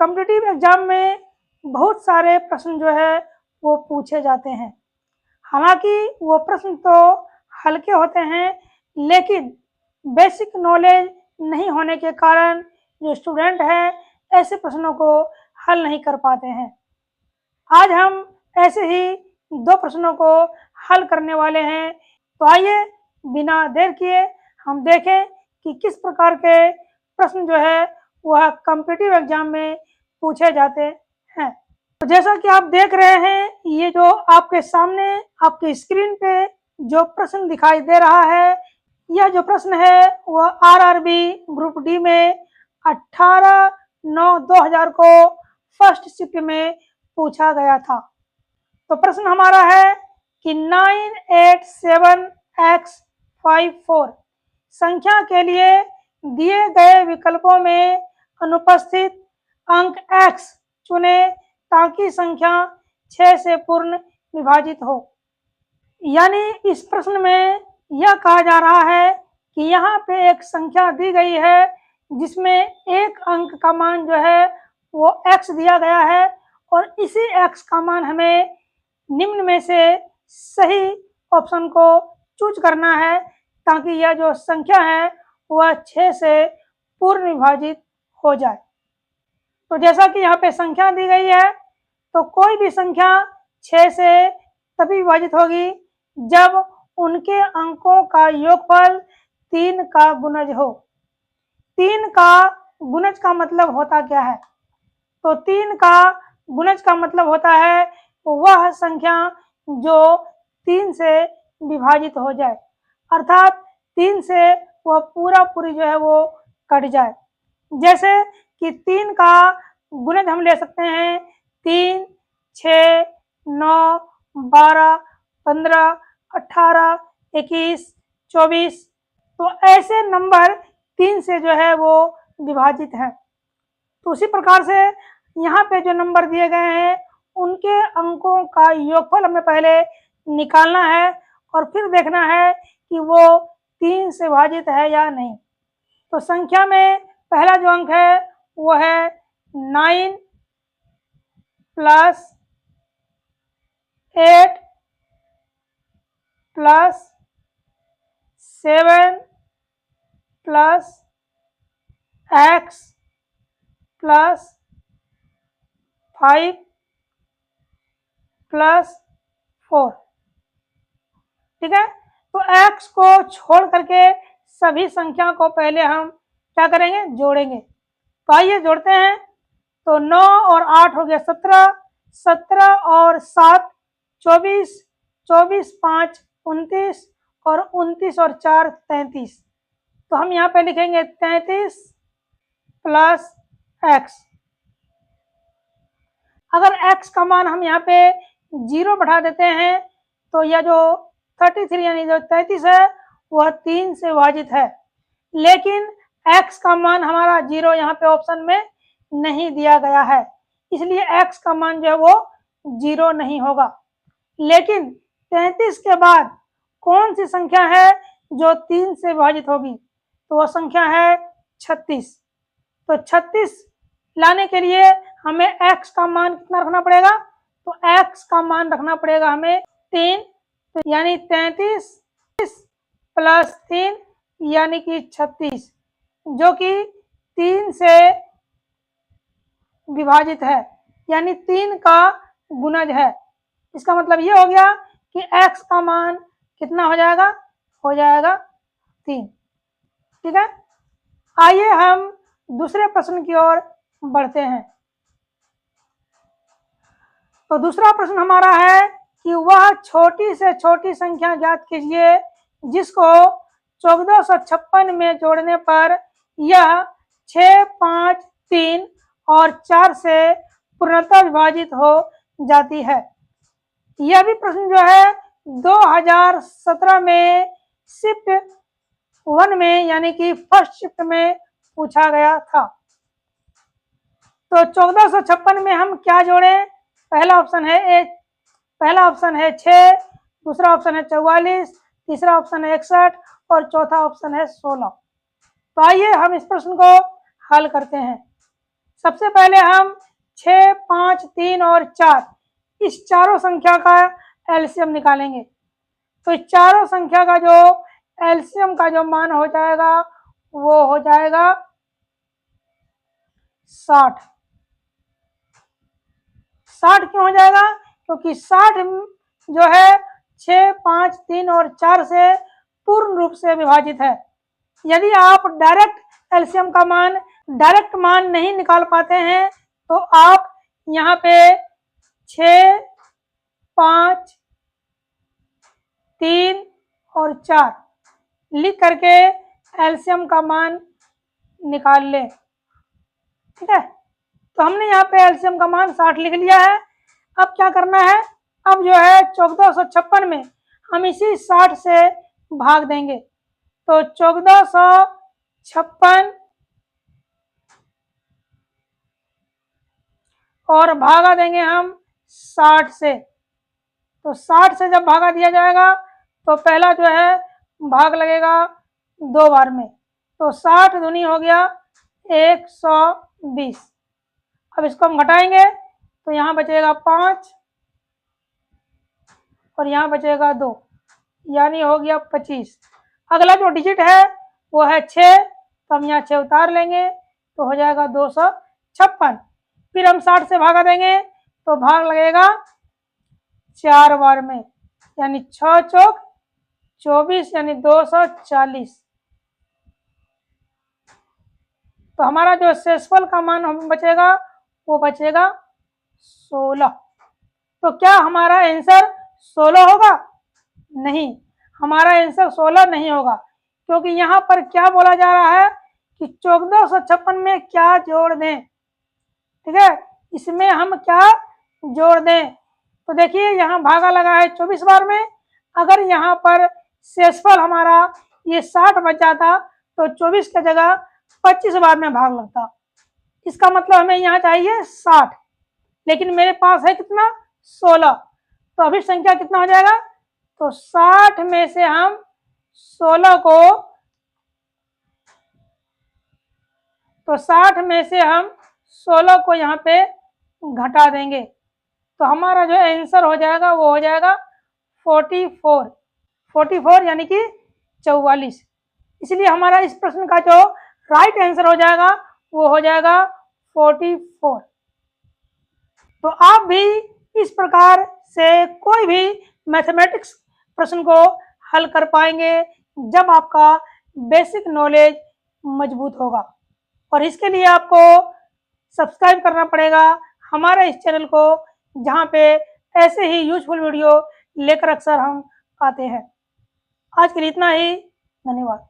Competitive exam में बहुत सारे प्रश्न जो है वो पूछे जाते हैं। हालांकि वो प्रश्न तो हल्के होते हैं, लेकिन बेसिक नॉलेज नहीं होने के कारण जो स्टूडेंट है ऐसे प्रश्नों को हल नहीं कर पाते हैं। आज हम ऐसे ही दो प्रश्नों को हल करने वाले हैं। तो आइए बिना देर किए हम देखें कि किस प्रकार के प्रश्न जो है वह कॉम्पिटिटिव एग्जाम में पूछे जाते हैं। तो जैसा कि आप देख रहे हैं, ये जो आपके सामने आपकी स्क्रीन पे जो प्रश्न दिखाई दे रहा है, यह जो प्रश्न है वह आरआरबी ग्रुप डी में 18/9/2000 को फर्स्ट शिफ्ट में पूछा गया था। तो प्रश्न हमारा है कि 987x54 संख्या के लिए दिए गए विकल्पों में अनुपस्थित अंक x चुने ताकि संख्या 6 से पूर्ण विभाजित हो। यानी इस प्रश्न में यह कहा जा रहा है कि यहाँ पे एक संख्या दी गई है जिसमें एक अंक का मान जो है वो x दिया गया है और इसी x का मान हमें निम्न में से सही ऑप्शन को चूज करना है ताकि यह जो संख्या है वह 6 से पूर्ण विभाजित हो जाए। तो जैसा कि यहाँ पे संख्या दी गई है, तो कोई भी संख्या 6 से तभी विभाजित होगी जब उनके अंकों का योगफल 3 का गुणज हो। 3 का गुणज का मतलब होता क्या है? तो 3 का गुणज का मतलब होता है वह संख्या जो 3 से विभाजित हो जाए, अर्थात 3 से वह पूरी जो है वो कट जाए। जैसे कि 3 का गुणज हम ले सकते हैं 3, 6, 9, 12, 15, 18, 21, 24। तो ऐसे नंबर 3 से जो है वो विभाजित है। तो उसी प्रकार से यहाँ पे जो नंबर दिए गए हैं उनके अंकों का योगफल हमें पहले निकालना है और फिर देखना है कि वो 3 से विभाजित है या नहीं। तो संख्या में पहला जो अंक है वो है 9 + 8 + 7 + x + 5 + 4। ठीक है, तो x को छोड़ करके सभी संख्या को पहले हम क्या करेंगे, जोड़ेंगे। तो आइए जोड़ते हैं। तो 9 और 8 हो गया 17, 17 और 7 24, 24 5 29 और 29 और 4 33। तो हम यहाँ पे लिखेंगे 33 + x। अगर x का मान हम यहाँ पे 0 बढ़ा देते हैं तो यह जो 33 यानी जो 33 है वह 3 से विभाजित है, लेकिन x का मान हमारा 0 यहाँ पे ऑप्शन में नहीं दिया गया है, इसलिए x का मान जो है वो 0 नहीं होगा। लेकिन 33 के बाद कौन सी संख्या है जो 3 से विभाजित होगी? तो वह संख्या है 36। तो 36 लाने के लिए हमें x का मान कितना रखना पड़ेगा? तो x का मान रखना पड़ेगा हमें 3, तो यानी 33 + 3 यानी कि 36, जो कि 3 से विभाजित है, यानी 3 का गुणज है। इसका मतलब ये हो गया कि x का मान कितना हो जाएगा? हो जाएगा 3। ठीक है, आइए हम दूसरे प्रश्न की ओर बढ़ते हैं। तो दूसरा प्रश्न हमारा है कि वह छोटी से छोटी संख्या ज्ञात कीजिए जिसको 1456 में जोड़ने पर यह 6, 5, 3 और 4 से पूर्णतः विभाजित हो जाती है। यह भी प्रश्न जो है 2017 में शिफ्ट 1 में यानी कि फर्स्ट शिफ्ट में पूछा गया था। तो 1456 में हम क्या जोड़ें? पहला ऑप्शन है 6, दूसरा ऑप्शन है 44, तीसरा ऑप्शन है 61 और चौथा ऑप्शन है 16। तो आइए हम इस प्रश्न को हल करते हैं। सबसे पहले हम 6, 5, 3 और 4 इस चारों संख्या का एलसीएम निकालेंगे। तो इस चारों संख्या का जो एलसीएम का जो मान हो जाएगा वो हो जाएगा 60। 60 क्यों हो जाएगा? क्योंकि 60 जो है 6, 5, 3 और 4 से पूर्ण रूप से विभाजित है। यदि आप डायरेक्ट एलसीएम का मान डायरेक्ट मान नहीं निकाल पाते हैं तो आप यहाँ पे 6, 5, 3 और 4 लिख करके एलसीएम का मान निकाल लें। ठीक है, तो हमने यहाँ पे एलसीएम का मान 60 लिख लिया है। अब क्या करना है? अब जो है 1456 में हम इसी 60 से भाग देंगे। तो 1456 और भागा देंगे हम 60 से। तो 60 से जब भागा दिया जाएगा तो पहला जो है भाग लगेगा 2 बार में। तो 60 दूनी हो गया 120। अब इसको हम घटाएंगे तो यहाँ बचेगा 5 और यहाँ बचेगा 2, यानी हो गया 25। अगला जो डिजिट है वो है 6, तो हम यहाँ 6 उतार लेंगे तो हो जाएगा 256। फिर हम 60 से भागा देंगे तो भाग लगेगा 4 बार में, यानी 6 चौक 24 यानी 240। तो हमारा जो शेषफल का मान हम बचेगा वो बचेगा 16। तो क्या हमारा आंसर 16 होगा? नहीं, हमारा आंसर 16 नहीं होगा, क्योंकि यहाँ पर क्या बोला जा रहा है कि 1456 में क्या जोड़ दें। ठीक है, इसमें हम क्या जोड़ दें? तो देखिए यहाँ भागा लगा है 24 बार में। अगर यहाँ पर शेषफल हमारा ये 60 बच जाता तो 24 की जगह 25 बार में भाग लगता। इसका मतलब हमें यहाँ चाहिए 60, लेकिन मेरे पास है कितना? 16। तो अभी संख्या कितना हो जाएगा? तो 60 में से हम 16 को तो 60 में से हम 16 को यहाँ पे घटा देंगे तो हमारा जो आंसर हो जाएगा वो हो जाएगा 44 यानी कि 44। इसलिए हमारा इस प्रश्न का जो राइट आंसर हो जाएगा वो हो जाएगा 44। तो आप भी इस प्रकार से कोई भी मैथमेटिक्स प्रश्न को हल कर पाएंगे जब आपका बेसिक नॉलेज मजबूत होगा। और इसके लिए आपको सब्सक्राइब करना पड़ेगा हमारे इस चैनल को, जहाँ पे ऐसे ही यूजफुल वीडियो लेकर अक्सर हम आते हैं। आज के लिए इतना ही, धन्यवाद।